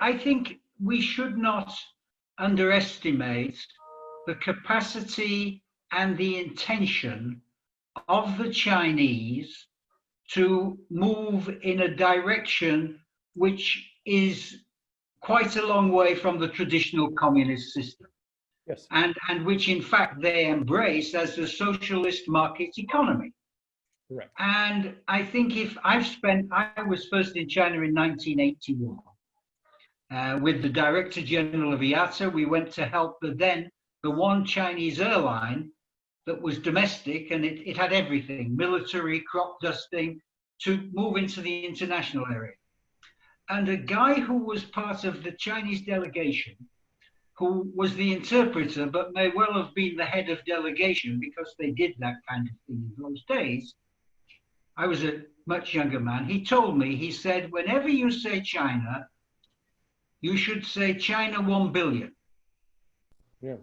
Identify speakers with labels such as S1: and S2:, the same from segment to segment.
S1: I think we should not underestimate the capacity and the intention of the Chinese to move in a direction which is quite a long way from the traditional communist system.
S2: Yes.
S1: And which in fact they embrace as the socialist market economy.
S2: Correct.
S1: And I think I was first in China in 1981 with the Director General of IATA. We went to help the one Chinese airline that was domestic, and it had everything, military, crop dusting, to move into the international area. And a guy who was part of the Chinese delegation, who was the interpreter, but may well have been the head of delegation because they did that kind of thing in those days. I was a much younger man. He told me, he said, whenever you say China, you should say China 1 billion.
S2: Yeah.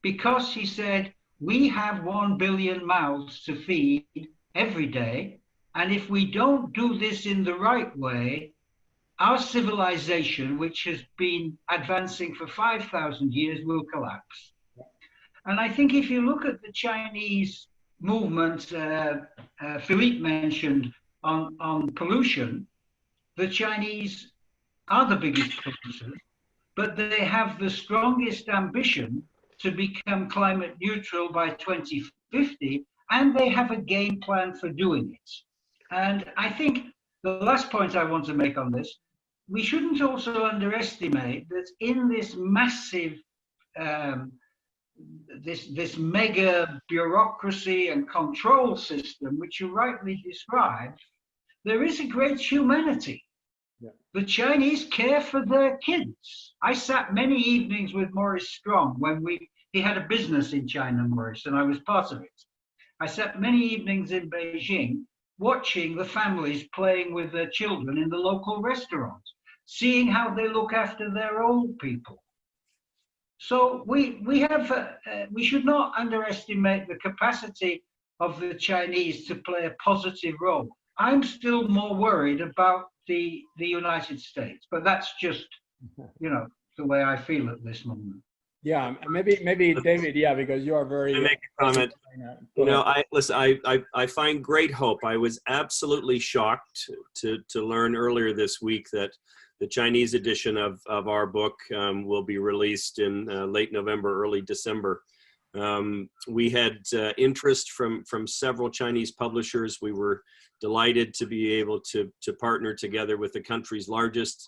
S1: Because he said, we have 1 billion mouths to feed every day. And if we don't do this in the right way, our civilization, which has been advancing for 5,000 years, will collapse. And I think if you look at the Chinese movement, Philippe mentioned on pollution, the Chinese are the biggest polluters, but they have the strongest ambition to become climate neutral by 2050, and they have a game plan for doing it. And I think the last point I want to make on this, we shouldn't also underestimate that in this massive, this mega bureaucracy and control system, which you rightly described, there is a great humanity. Yeah. The Chinese care for their kids. I sat many evenings with Maurice Strong when he had a business in China, Maurice, and I was part of it. I sat many evenings in Beijing watching the families playing with their children in the local restaurant, seeing how they look after their old people. So we should not underestimate the capacity of the Chinese to play a positive role. I'm still more worried about the United States, but that's just, the way I feel at this moment.
S2: Yeah, maybe David, yeah, because you are very.
S3: I make a comment. I find great hope. I was absolutely shocked to learn earlier this week that the Chinese edition of our book will be released in late November, early December. We had interest from several Chinese publishers. We were delighted to be able to partner together with the country's largest.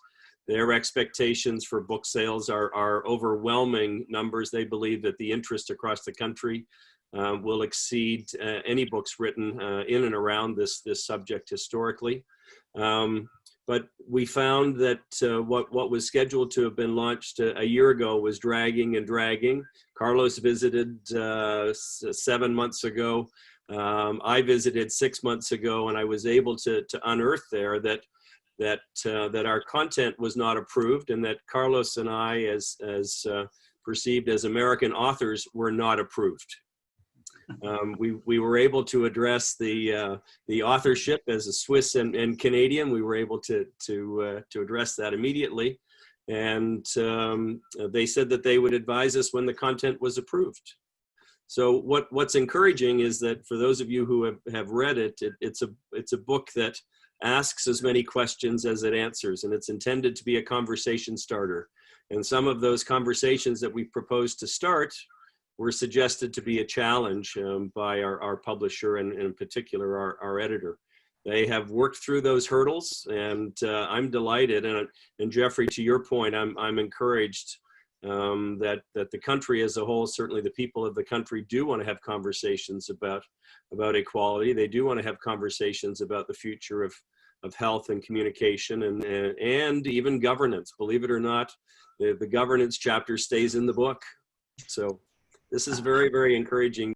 S3: Their expectations for book sales are overwhelming numbers. They believe that the interest across the country will exceed any books written in and around this subject historically. But we found that what was scheduled to have been launched a year ago was dragging and dragging. Carlos visited 7 months ago. I visited 6 months ago, and I was able to unearth there that our content was not approved, and that Carlos and I, as perceived as American authors, were not approved. We were able to address the authorship as a Swiss and Canadian. We were able to address that immediately, and they said that they would advise us when the content was approved. So what's encouraging is that for those of you who have read it, it's a book that asks as many questions as it answers, and it's intended to be a conversation starter. And some of those conversations that we proposed to start were suggested to be a challenge by our publisher, and in particular our editor. They have worked through those hurdles, and I'm delighted. And Geoffrey, to your point, I'm encouraged that the country as a whole, certainly the people of the country, do want to have conversations about equality. They do want to have conversations about the future of health and communication and even governance. Believe it or not, the governance chapter stays in the book. So this is very, very encouraging.